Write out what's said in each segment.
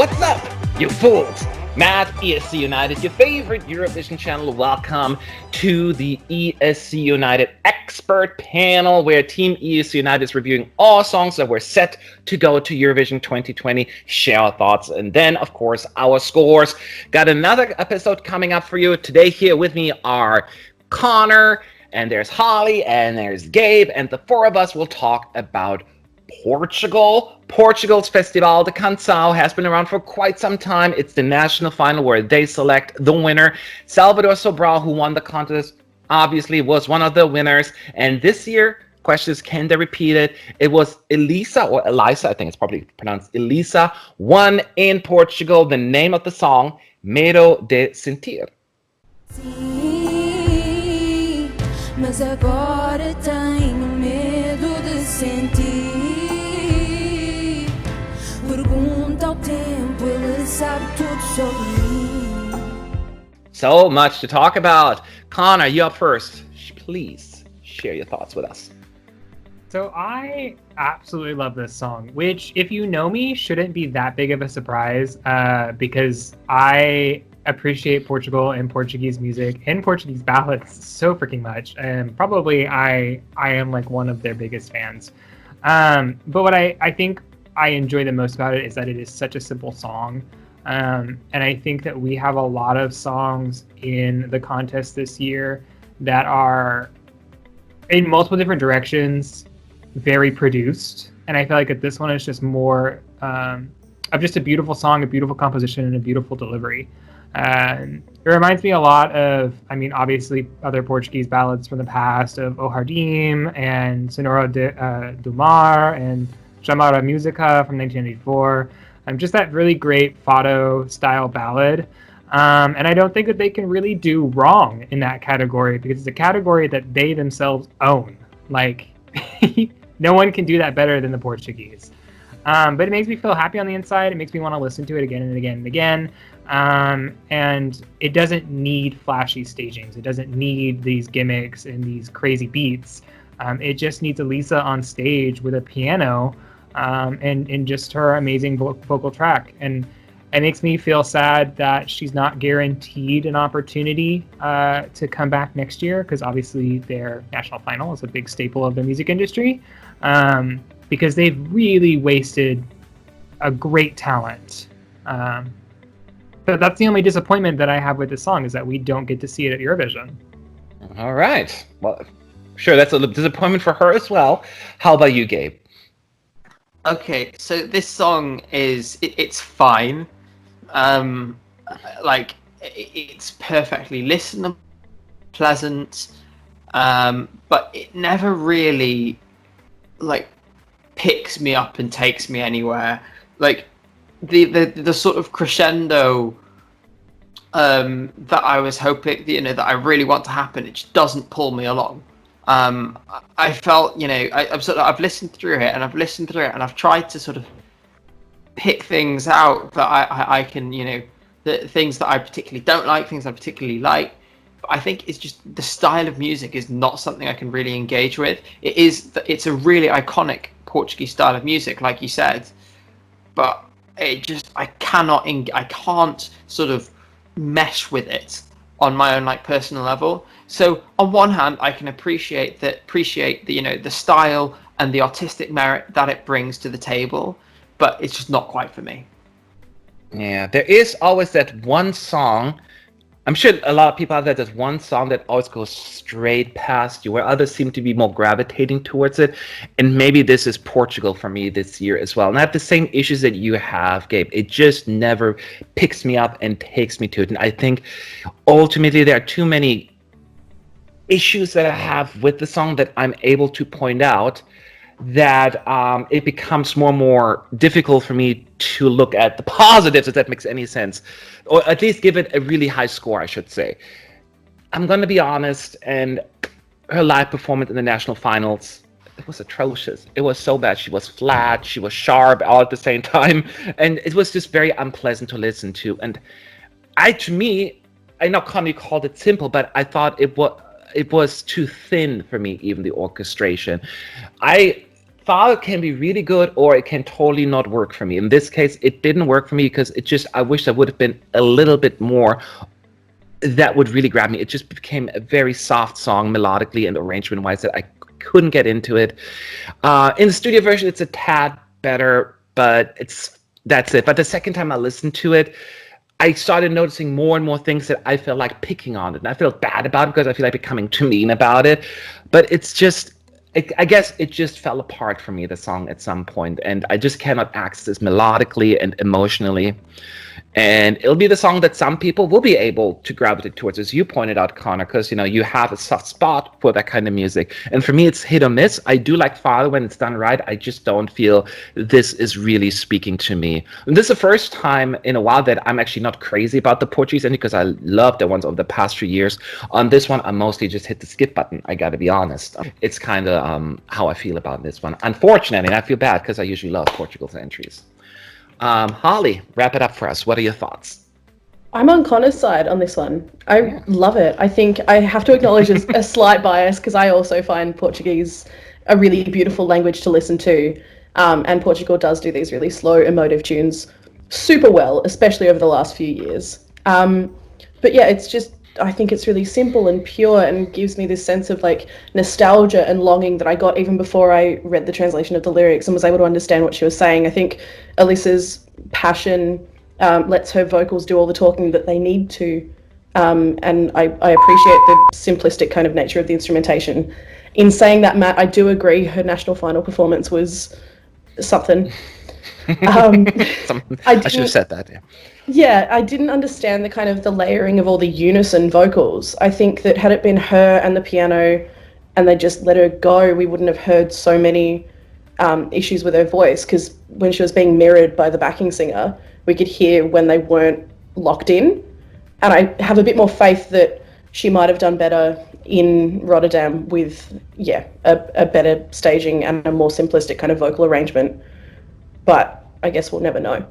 What's up, you fools? Matt, ESC United, your favorite Eurovision channel. Welcome to the ESC United expert panel, where Team ESC United is reviewing all songs that were set to go to Eurovision 2020, share our thoughts, and then, of course, our scores. Got another episode coming up for you. Today here with me are Connor, and there's Holly, and there's Gabe, and the four of us will talk about Portugal. Portugal's Festival de Canção has been around for quite some time. It's the national final where they select the winner. Salvador Sobral, who won the contest, obviously was one of the winners. And this year, question is, can they repeat it? It was Elisa, or Elisa, I think it's probably pronounced Elisa, won in Portugal. The name of the song, Medo de sentir. Sim, mas agora tenho medo de sentir. Pergunta ao tempo, ele sabe tudo sobre mim. So much to talk about. Connor, you up first. Please share your thoughts with us. So I absolutely love this song, which, if you know me, shouldn't be that big of a surprise, because I appreciate Portugal and Portuguese music and Portuguese ballads so freaking much, and probably I am like one of their biggest fans. But what I think I enjoy the most about it is that it is such a simple song, and I think that we have a lot of songs in the contest this year that are in multiple different directions, very produced, and I feel like that this one is just more of just a beautiful song, a beautiful composition, and a beautiful delivery. It reminds me a lot of, I mean, obviously other Portuguese ballads from the past, of O Jardim and Sonora do Mar and Chamada Musica from 1994. Just that really great Fado style ballad. And I don't think that they can really do wrong in that category, because it's a category that they themselves own. Like, no one can do that better than the Portuguese. But it makes me feel happy on the inside. It makes me want to listen to it again and again and again. And it doesn't need flashy stagings. It doesn't need these gimmicks and these crazy beats. It just needs Elisa on stage with a piano and just her amazing vocal track. And it makes me feel sad that she's not guaranteed an opportunity to come back next year, because obviously their national final is a big staple of the music industry, because they've really wasted a great talent. But that's the only disappointment that I have with this song, is that we don't get to see it at Eurovision. All right. Well, sure, that's a disappointment for her as well. How about you, Gabe? Okay, so this song it's fine. It's perfectly listenable, pleasant, but it never really picks me up and takes me anywhere. Like the sort of crescendo that I was hoping, that I really want to happen, it just doesn't pull me along. I felt, I've listened through it and I've tried to sort of pick things out that I can, the things that I particularly don't like, things I particularly like. But I think it's just the style of music is not something I can really engage with. It's a really iconic Portuguese style of music, like you said, but I can't sort of mesh with it on my own personal level. So on one hand, I can appreciate the the style and the artistic merit that it brings to the table, but it's just not quite for me. Yeah, there is always that one song. I'm sure a lot of people out there, there's one song that always goes straight past you, where others seem to be more gravitating towards it. And maybe this is Portugal for me this year as well. And I have the same issues that you have, Gabe. It just never picks me up and takes me to it. And I think ultimately there are too many issues that I have with the song that I'm able to point out, that it becomes more and more difficult for me to look at the positives, if that makes any sense, or at least give it a really high score, I should say. I'm going to be honest, and her live performance in the national finals, it was atrocious. It was so bad. She was flat, she was sharp all at the same time, and it was just very unpleasant to listen to. And I know Connie called it simple, but I thought it was too thin for me, even the orchestration. I Father can be really good, or it can totally not work for me. In this case, it didn't work for me because I wish there would have been a little bit more that would really grab me. It just became a very soft song melodically and arrangement wise that I couldn't get into it. In the studio version, it's a tad better, but that's it. But the second time I listened to it, I started noticing more and more things that I felt like picking on it. And I felt bad about it because I feel like becoming too mean about it. But it's just, I guess it just fell apart for me, the song, at some point. And I just cannot access this melodically and emotionally. And it'll be the song that some people will be able to gravitate towards, as you pointed out, Connor, because, you have a soft spot for that kind of music. And for me, it's hit or miss. I do like Father when it's done right. I just don't feel this is really speaking to me. And this is the first time in a while that I'm actually not crazy about the Portuguese ending, because I love the ones over the past few years. On this one, I mostly just hit the skip button, I gotta be honest. It's kind of how I feel about this one. Unfortunately, and I feel bad because I usually love Portugal's entries. Holly, wrap it up for us. What are your thoughts? I'm on Connor's side on this one. I love it. I think I have to acknowledge a slight bias, because I also find Portuguese a really beautiful language to listen to. And Portugal does do these really slow, emotive tunes super well, especially over the last few years. But yeah, I think it's really simple and pure and gives me this sense of like nostalgia and longing that I got even before I read the translation of the lyrics and was able to understand what she was saying. I think Elisa's passion lets her vocals do all the talking that they need to. And I appreciate the simplistic kind of nature of the instrumentation. In saying that, Matt, I do agree her national final performance was something. I should have said that, yeah. Yeah, I didn't understand the kind of the layering of all the unison vocals. I think that had it been her and the piano and they just let her go, we wouldn't have heard so many issues with her voice, because when she was being mirrored by the backing singer, we could hear when they weren't locked in. And I have a bit more faith that she might have done better in Rotterdam with, a better staging and a more simplistic kind of vocal arrangement. But I guess we'll never know.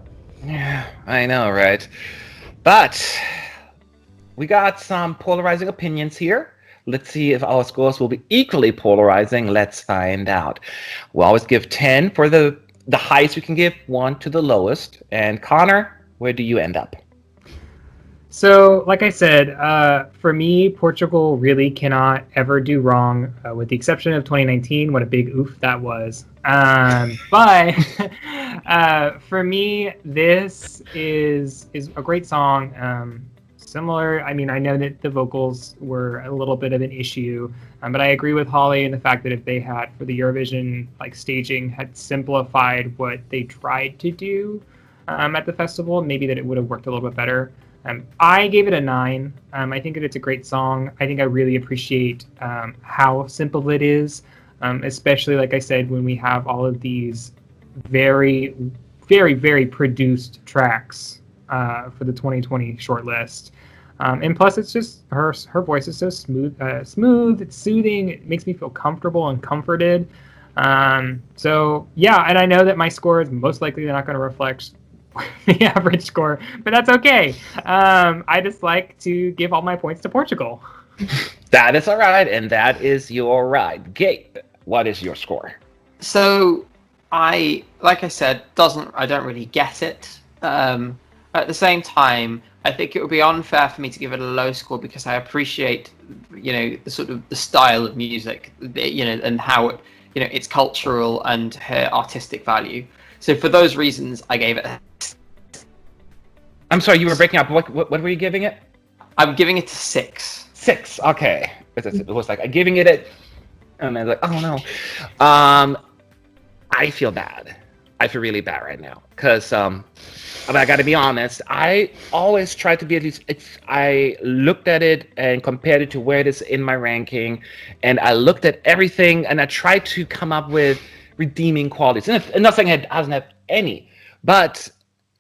Yeah, I know, right? But we got some polarizing opinions here. Let's see if our scores will be equally polarizing. Let's find out. We'll always give 10 for the highest we can give, 1 to the lowest. And Connor, where do you end up? So, like I said, for me, Portugal really cannot ever do wrong, with the exception of 2019. What a big oof that was. But for me, this is a great song. Similar, I mean, I know that the vocals were a little bit of an issue, but I agree with Holly in the fact that if they had, for the Eurovision staging, had simplified what they tried to do at the festival, maybe that it would have worked a little bit better. I gave it a 9. I think that it's a great song. I think I really appreciate how simple it is, especially, like I said, when we have all of these very, very, very produced tracks for the 2020 shortlist. And plus, it's just her voice is so smooth. It's soothing. It makes me feel comfortable and comforted. So yeah, and I know that my score is most likely not going to reflect the average score, but that's okay. I just like to give all my points to Portugal. That is all right, and that is your right. Gabe, what is your score? So I don't really get it. At the same time, I think it would be unfair for me to give it a low score, because I appreciate, the sort of the style of music, and how it, its cultural and her artistic value. So for those reasons, I gave it. I'm sorry, you were breaking up. What were you giving it? I'm giving it a 6. 6. Okay. It was like I'm giving it and I was like, oh no. I feel bad. I feel really bad right now because I got to be honest. I always try to be at least. I looked at it and compared it to where it is in my ranking, and I looked at everything and I tried to come up with redeeming qualities. And I'm not saying it doesn't have any, but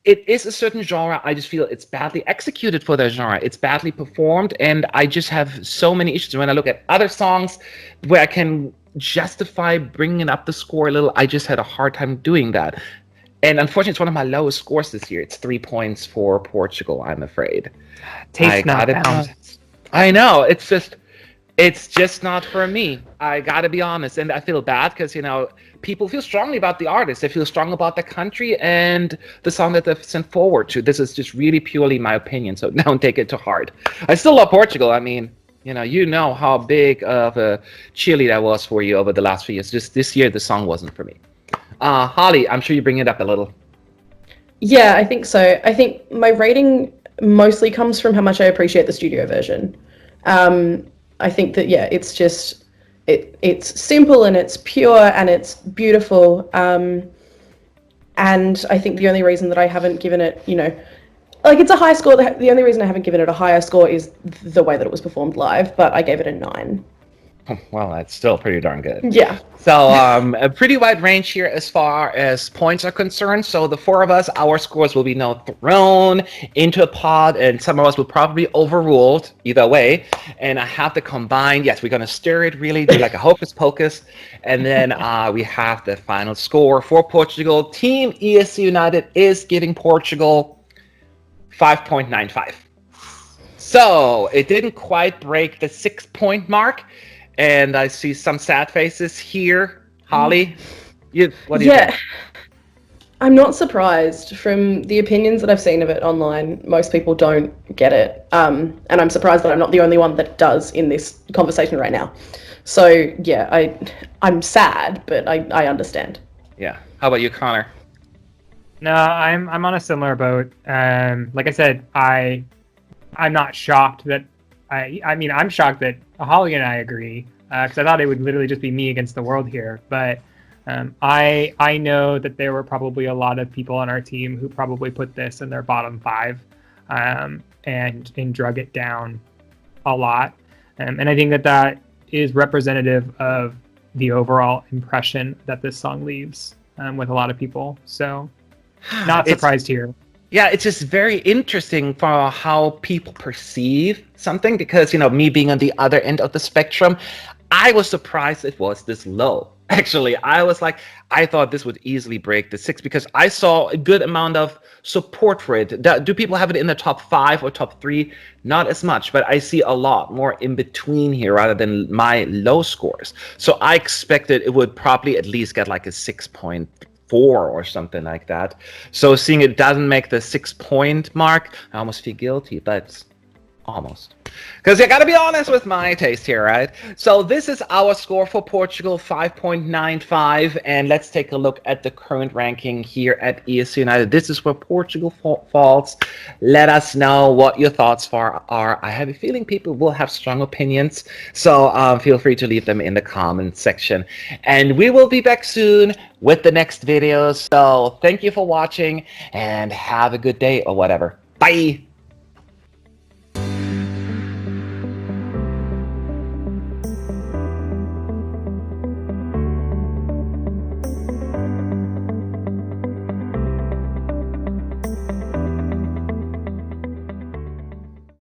it is a certain genre. I just feel it's badly executed for that genre. It's badly performed, and I just have so many issues. When I look at other songs where I can justify bringing up the score a little, I just had a hard time doing that. And unfortunately, it's one of my lowest scores this year. It's 3 points for Portugal, I'm afraid. Taste not found. I know. It's just, It's just not for me. I gotta be honest, and I feel bad because people feel strongly about the artist. They feel strong about the country and the song that they've sent forward to. This is just really purely my opinion, so don't take it to heart. I still love Portugal. I mean, you know how big of a cheerleader that was for you over the last few years. Just this year, the song wasn't for me. Holly, I'm sure you bring it up a little. Yeah, I think so. I think my rating mostly comes from how much I appreciate the studio version. I think that it's just it's simple and it's pure and it's beautiful. And I think the only reason that I haven't given it, like it's a high score. The only reason I haven't given it a higher score is the way that it was performed live. But I gave it a 9. Well, that's still pretty darn good. Yeah. So a pretty wide range here as far as points are concerned. So the 4 of us, our scores will be now thrown into a pot, and some of us will probably be overruled either way. And I have to combine. Yes, we're going to stir it really, do like a hocus pocus. And then we have the final score for Portugal. Team ESC United is giving Portugal 5.95. So it didn't quite break the 6-point mark. And I see some sad faces here. Holly, what do you think? I'm not surprised from the opinions that I've seen of it online. Most people don't get it. And I'm surprised that I'm not the only one that does in this conversation right now. So, yeah, I'm sad, but I understand. Yeah. How about you, Connor? No, I'm on a similar boat. Like I said, I'm not shocked that I'm shocked that Holly and I agree, because I thought it would literally just be me against the world here. But I know that there were probably a lot of people on our team who probably put this in their bottom 5, and drug it down a lot. And I think that is representative of the overall impression that this song leaves with a lot of people. So not surprised here. Yeah, it's just very interesting for how people perceive something because, me being on the other end of the spectrum, I was surprised it was this low. Actually, I thought this would easily break the 6 because I saw a good amount of support for it. Do people have it in the top 5 or top 3? Not as much, but I see a lot more in between here rather than my low scores. So I expected it would probably at least get like a 6.4 or something like that. So seeing it doesn't make the 6-point mark, I almost feel guilty, but almost. Because you gotta be honest with my taste here, right? So this is our score for Portugal, 5.95, and let's take a look at the current ranking here at ESC United. This is where Portugal falls. Let us know what your thoughts are. I have a feeling people will have strong opinions, so feel free to leave them in the comment section. And we will be back soon with the next video. So thank you for watching, and have a good day or whatever. Bye!